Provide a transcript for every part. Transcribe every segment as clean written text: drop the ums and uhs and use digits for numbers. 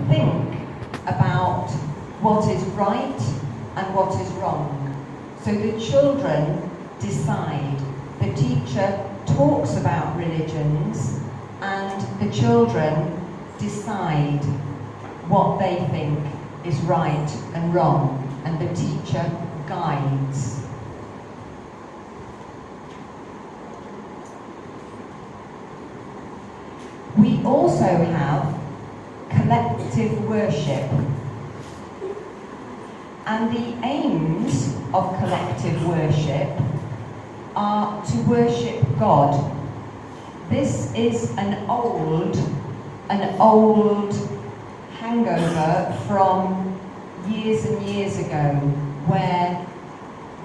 think about what is right and what is wrong. So the children decide. The teacher talks about religions and the children decide what they think is right and wrong, and the teacher guides. We also have collective worship. And the aims of collective worship are to worship God. This is an old hangover from years and years ago, where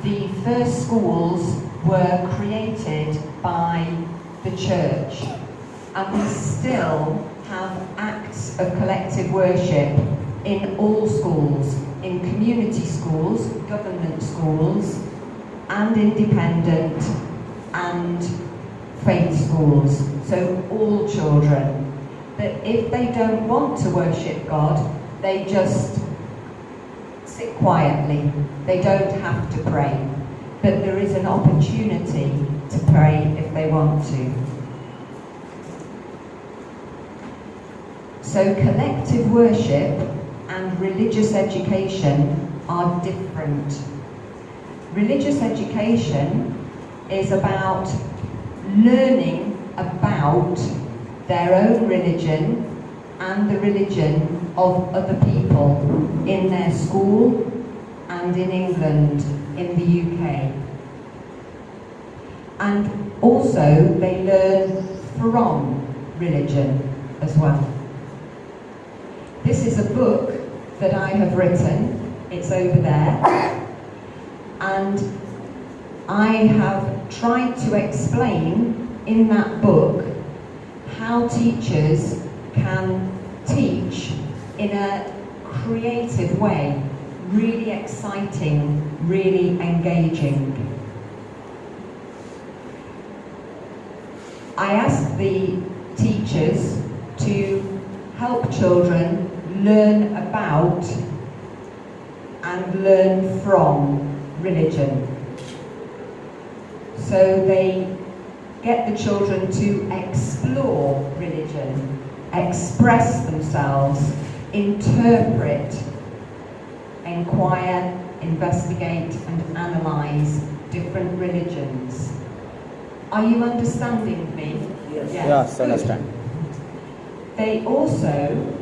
the first schools were created by the church. And we still have acts of collective worship in all schools, in community schools, government schools, and independent and faith schools. So all children. That if they don't want to worship God, they just sit quietly. They don't have to pray. But there is an opportunity to pray if they want to. So collective worship and religious education are different. Religious education is about learning about their own religion and the religion of other people in their school and in England, in the UK. And also they learn from religion as well. This is a book that I have written. It's over there. And I have tried to explain in that book how teachers can teach in a creative way, really exciting, really engaging. I ask the teachers to help children learn about and learn from religion. So they get the children to explore religion, express themselves, interpret, inquire, investigate and analyse different religions. Are you understanding me? Yes, I understand. They also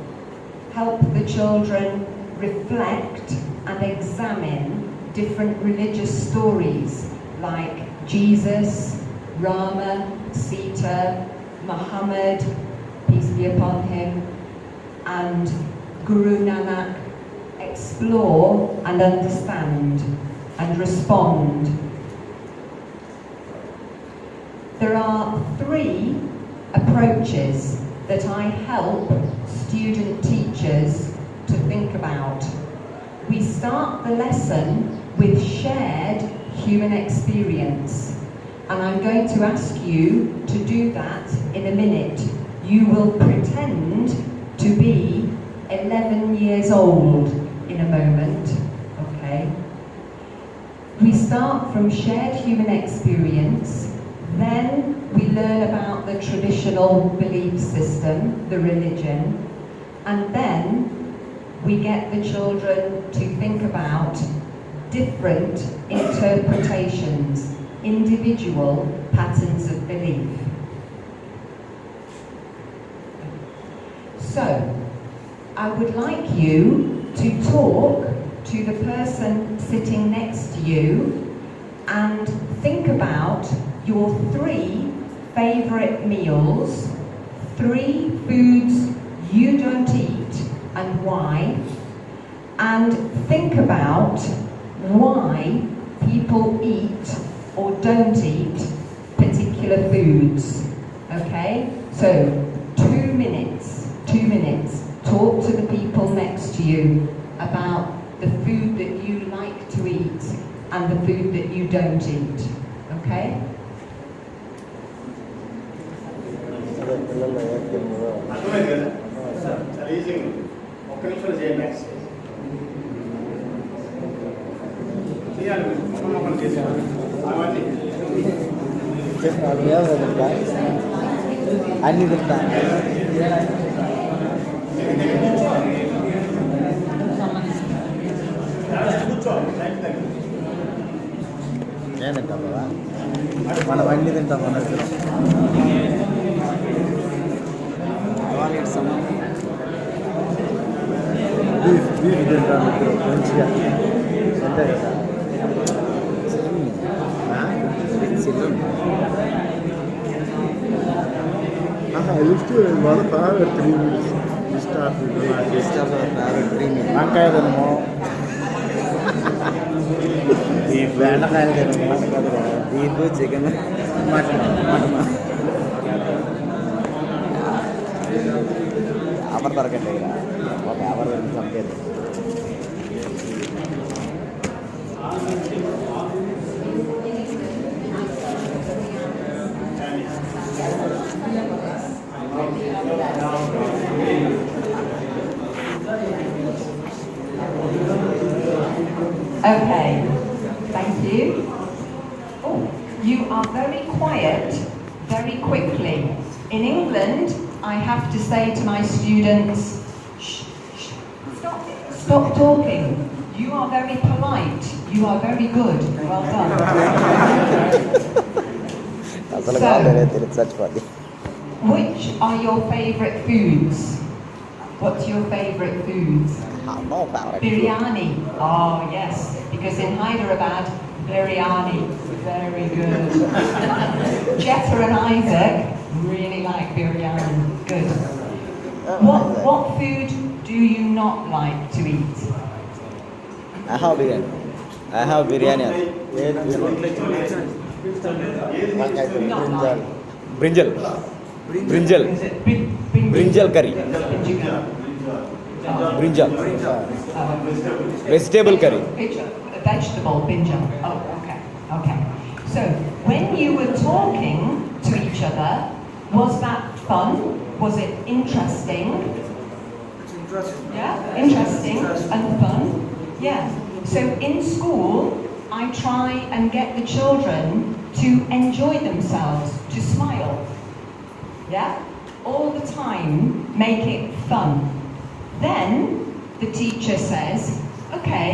help the children reflect and examine different religious stories like Jesus, Rama, Sita, Muhammad, peace be upon him, and Guru Nanak. Explore and understand and respond. There are 3 approaches that I help student teachers to think about. We start the lesson with shared human experience, and I'm going to ask you to do that in a minute. You will pretend to be 11 years old in a moment, okay? We start from shared human experience, then we learn about the traditional belief system, the religion, and then we get the children to think about different interpretations, individual patterns of belief. So, I would like you to talk to the person sitting next to you and think about your 3 favourite meals, 3 foods you don't eat and why, and think about why people eat or don't eat particular foods. Okay? So 2 minutes. Talk to the people next to you about the food that you like to eat and the food that you don't eat. Okay? అర్థమైంది కదా చాలా ఈజీగా ఉంది. ఒక అన్ని తింటా నేను తింటాం కదా మనం అన్ని తింటాం మన బీఫ్ తింటాం మంచిగా అంతే కదా వాళ్ళ ఫేవరెట్ 3 మీల్స్ వంకాయ తినము ఈ బెండకాయలు తినము బీఫ్ చికెన్ మటన్ ఎవరు దొరకండి ఒక ఎవరు చంపేది Okay, thank you. Oh, you are very quiet very quickly. In England, I have to say to my students, shh, shh, stop talking. You are very polite. You are very good. Well done. So, which are your favourite foods? What's your favourite foods? No favorite. Biryani. Oh yes, because in Hyderabad, biryani, very good. Jetta and Isaac really like biryani. Good. What food do you not like to eat? I have biryani. Brinjal curry. Brinjal. Vegetable curry. Vegetable brinjal. Oh, okay. So, when you were talking to each other, was that fun? Was it interesting? Yeah, interesting and fun. Yeah. So in school, I try and get the children to enjoy themselves, to smile. Yeah? All the time, make it fun. Then the teacher says, okay,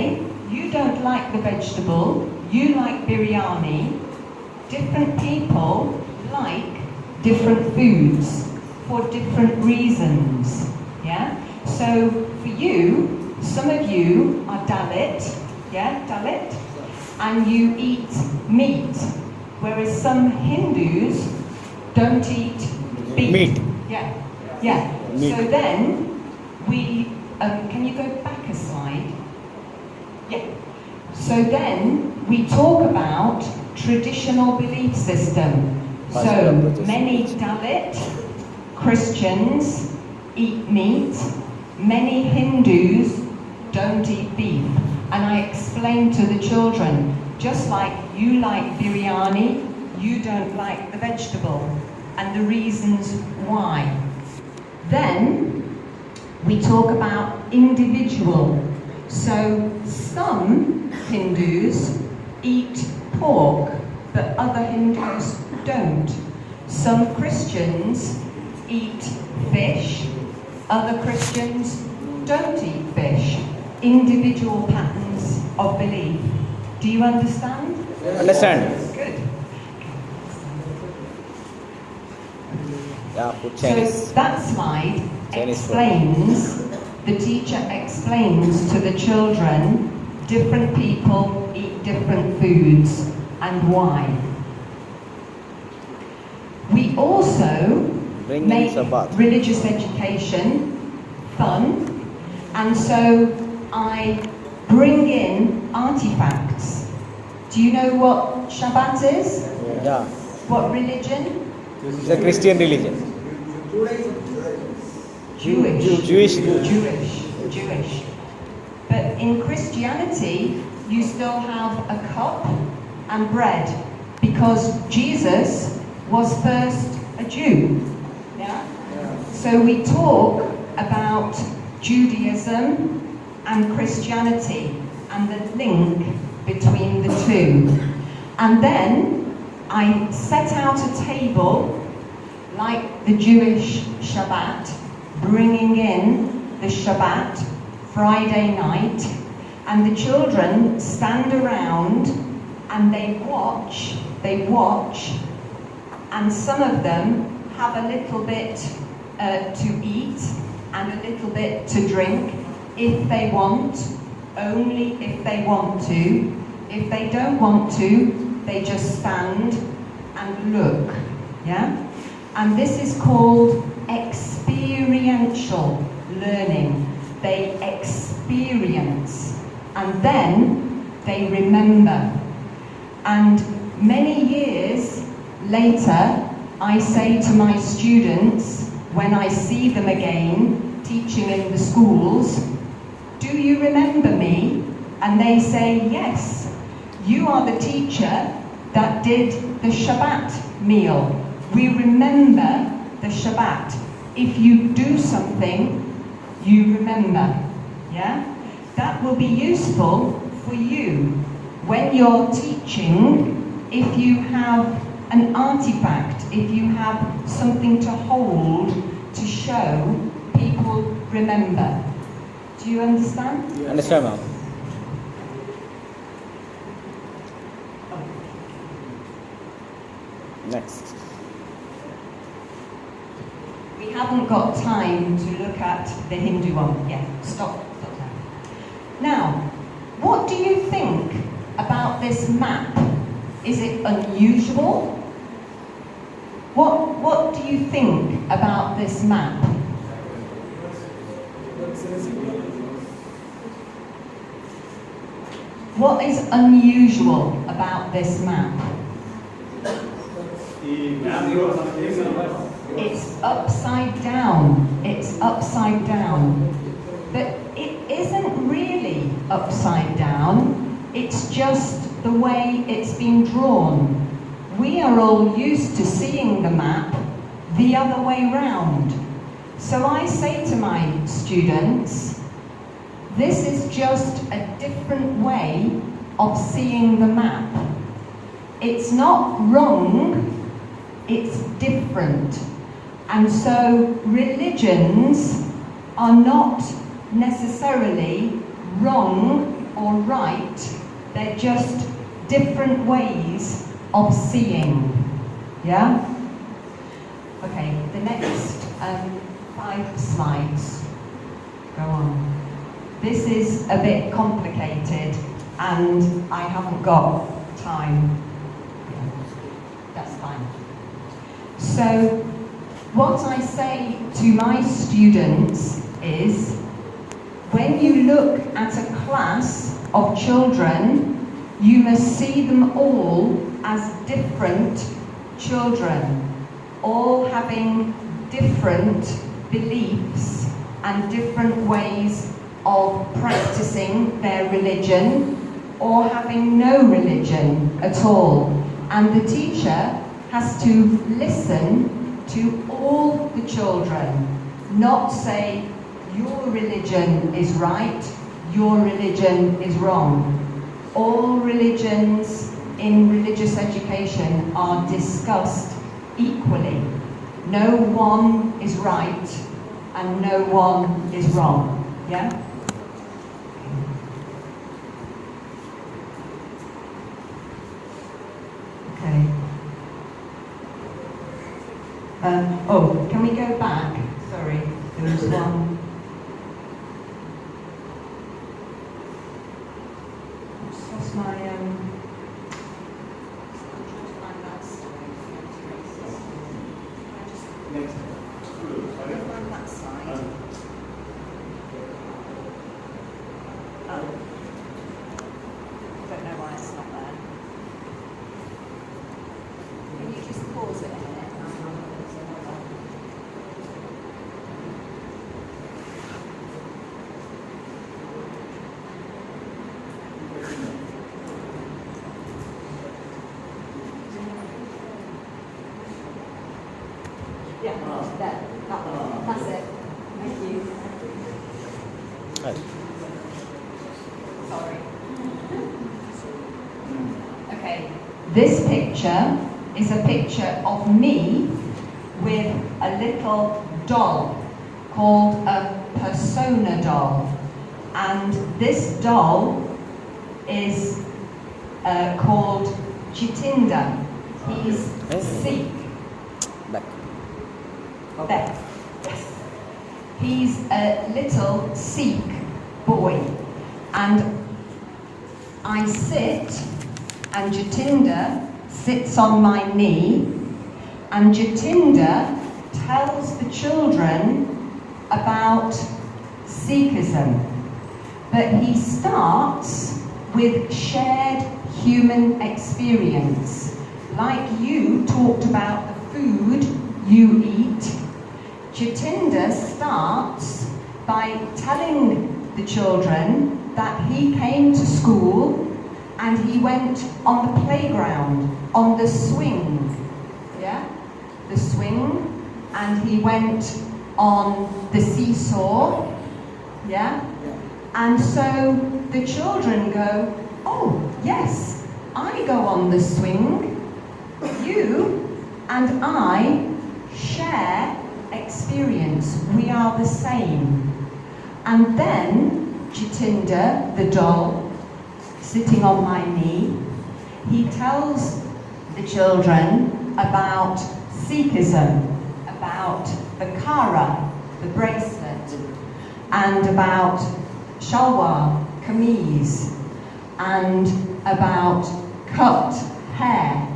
you don't like the vegetable, you like biryani. Different people like different foods for different reasons. Yeah? So for you, some of you are Dalit, and you eat meat, whereas some Hindus don't eat beef. Meat. Yeah. Meat. So then we, can you go back a slide? Yeah. So then we talk about traditional belief system. So many Dalit Christians eat meat, many Hindus don't eat beef. And I explained to the children, just like you like biryani, you don't like the vegetable, and the reasons why. Then we talk about individual. So some Hindus eat pork, but other Hindus don't. Some Christians eat fish, other Christians don't eat fish. Individual patterns of belief. Do you understand? Understand. Good. Yeah, food Chinese. So that slide Chinese explains, the teacher explains to the children, different people eat different foods and why. We also make religious education fun, and so I bring in artifacts. Do you know what Shabbat is? Yeah. What religion? It's a Christian religion. Jewish. But in Christianity, you still have a cup and bread, because Jesus was first a Jew. Yeah? So we talk about Judaism and Christianity and the link between the two. And then I set out a table like the Jewish Shabbat, bringing in the Shabbat Friday night, and the children stand around and they watch, and some of them have a little bit to eat and a little bit to drink if they want, only if they want to. If they don't want to, they just stand and look, yeah? And this is called experiential learning. They experience and then they remember. And many years later, I say to my students, when I see them again, teaching in the schools, do you remember me? And they say, yes, you are the teacher that did the Shabbat meal. We remember the Shabbat. If you do something, you remember, yeah? That will be useful for you when you're teaching. If you have an artifact, if you have something to hold, to show, people remember. Do you understand? Yes. Understand, ma'am. Next. We haven't got time to look at the Hindu one. Yeah, stop now. What do you think about this map? Is it unusual? What do you think about this map? What is unusual about this map? It's upside down. It's upside down. But it isn't really upside down. It's just the way it's been drawn. We are all used to seeing the map the other way round. So I say to my students, this is just a different way of seeing the map. It's not wrong, it's different. And so religions are not necessarily wrong or right, they're just different ways of seeing. Yeah? Okay, the next 5 slides. Go on. This is a bit complicated and I haven't got time. That's fine. So, what I say to my students is, when you look at a class of children, you must see them all as different children, all having different beliefs and different ways of practicing their religion, or having no religion at all. And the teacher has to listen to all the children, not say, your religion is right, your religion is wrong. All religions in religious education are discussed equally. No one is right and no one is wrong. Yeah? Okay. Oh, can we go back? Sorry, there was one. What's my I'm trying to find that slide. Can I find that side? Oh. I don't know why it's not there. Can you just pause it a minute? Yeah, there. That's it. Thank you. Sorry. Sorry. Okay, this picture is a picture of me with a little doll called a persona doll. And this doll is called Jitinder. He's Sikh. Back. There. Yes. He's a little Sikh boy. And I sit, and Jitinder sits on my knee, and Jitinder tells the children about Sikhism. But he starts with shared human experience. Like you talked about the food you eat, Jitinder starts by telling the children that he came to school and he went on the playground, on the swing, yeah? The swing, and he went on the seesaw, yeah? And so the children go, oh, yes, I go on the swing. You and I share experience. We are the same. And then Jitinder, the doll, sitting on my knee, he tells the children about Sikhism, about the kara, the bracelet, and about shalwar, kameez, and about cut hair,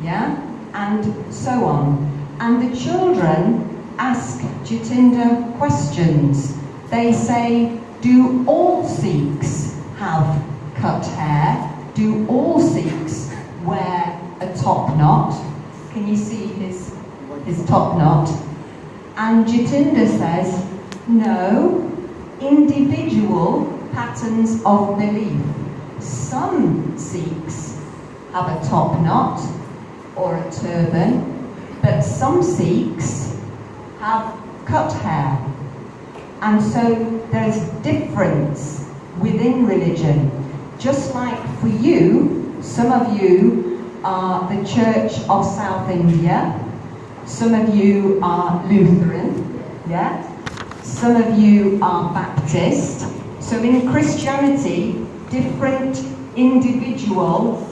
yeah, and so on. And the children ask Jitinder questions. They say, do all Sikhs have cut hair? Do all Sikhs wear a top knot? Can you see his top knot? And Jitinder says, no, individual patterns of belief. Some Sikhs have a top knot or a turban, but some Sikhs have cut hair. And so there's difference within religion. Just like for you, some of you are the Church of South India, some of you are Lutheran, yeah? Some of you are Baptist. So in Christianity, different individual,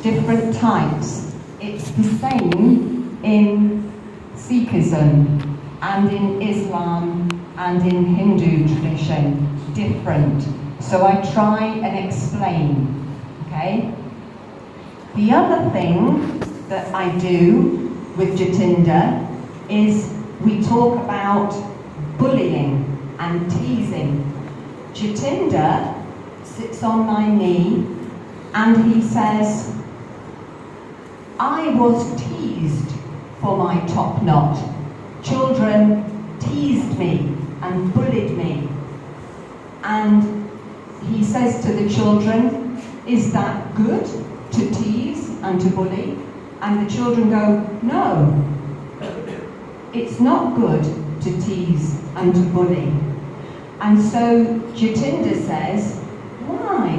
different types. It's the same in Sikhism and in Islam and in Hindu tradition, different. So I try and explain, okay? The other thing that I do with Jitinder is we talk about bullying and teasing. Jitinder sits on my knee and he says, I was teased for my top knot. Children teased me and bullied me. And he says to the children, is that good to tease and to bully? And the children go, no, it's not good to tease and to bully. And so Jitinder says, why?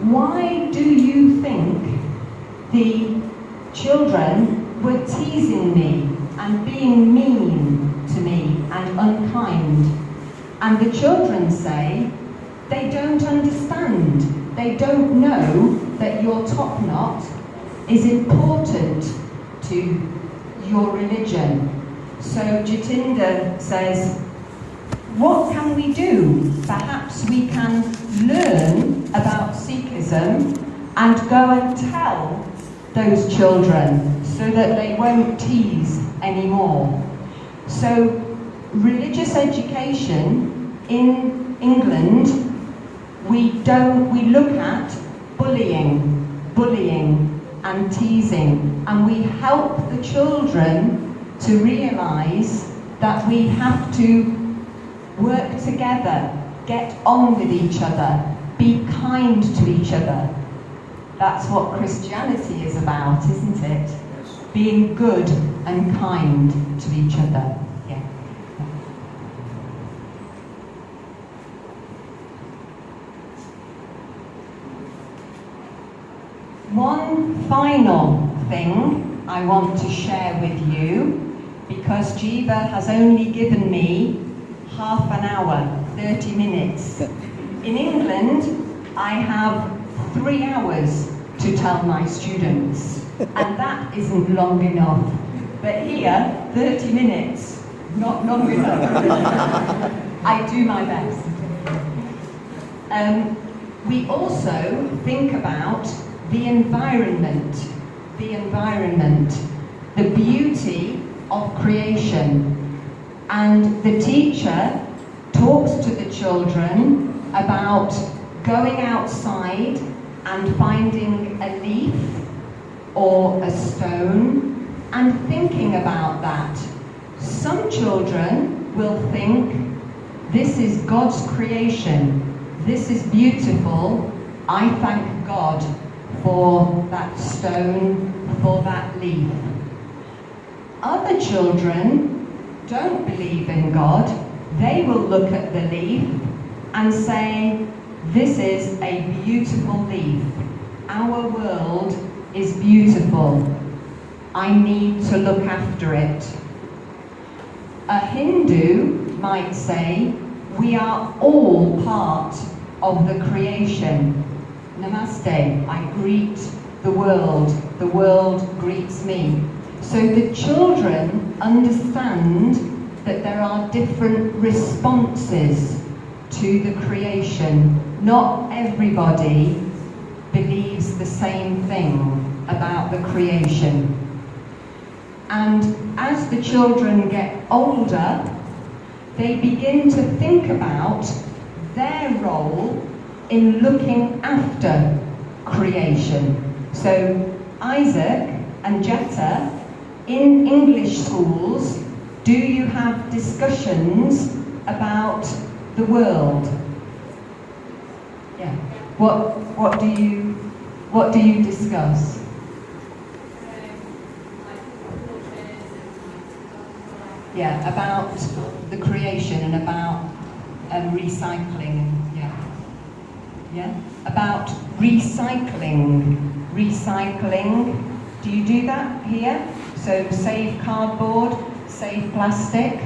Why do you think the children were teasing me and being mean to me and unkind? And the children say, they don't understand. They don't know that your top knot is important to your religion. So Jitinder says, what can we do? Perhaps we can learn about Sikhism and go and tell those children so that they won't tease anymore. So religious education in England, we look at bullying and teasing, and we help the children to realise that we have to work together, get on with each other, be kind to each other. That's what Christianity is about, isn't it? Yes. Being good and kind to each other. Yeah. one final thing I want to share with you, because Jiva has only given me half an hour, 30 minutes. In England, I have 3 hours to tell my students, and that isn't long enough. But here, 30 minutes, not long enough. I do my best. We also think about the environment, the beauty of creation. And the teacher talks to the children about going outside and finding a leaf or a stone and thinking about that. Some children will think, this is God's creation, this is beautiful, I thank God for that stone, for that leaf. Other children don't believe in God. They will look at the leaf and say, this is a beautiful leaf. Our world is beautiful. I need to look after it. A Hindu might say, we are all part of the creation. Namaste, I greet the world greets me. So the children understand that there are different responses to the creation. Not everybody believes the same thing about the creation. And as the children get older, they begin to think about their role in looking after creation. So Isaac and Jetta, in English schools, do you have discussions about the world? Yeah. What do you discuss? Yeah, about the creation and about recycling. Yeah. About recycling. Do you do that here? So save cardboard, save plastic,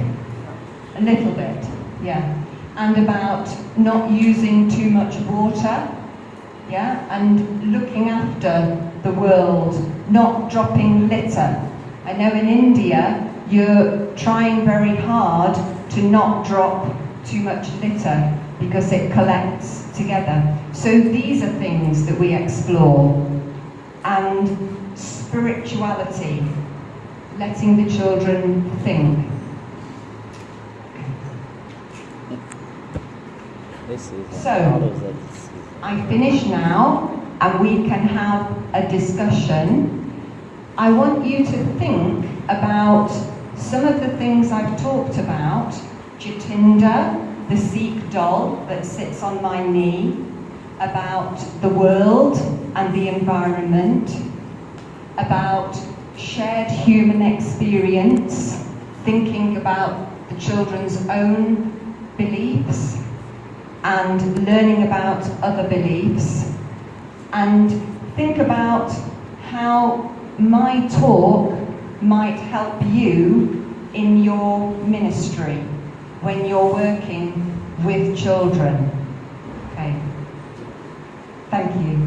a little bit, yeah. And about not using too much water, yeah, and looking after the world, not dropping litter. I know in India, you're trying very hard to not drop too much litter because it collects together. So these are things that we explore. And spirituality, letting the children think. So, I finish now, and we can have a discussion. I want you to think about some of the things I've talked about. Jatinder, the Sikh doll that sits on my knee, about the world and the environment, about shared human experience, thinking about the children's own beliefs and learning about other beliefs, and think about how my talk might help you in your ministry when you're working with children. Okay. Thank you.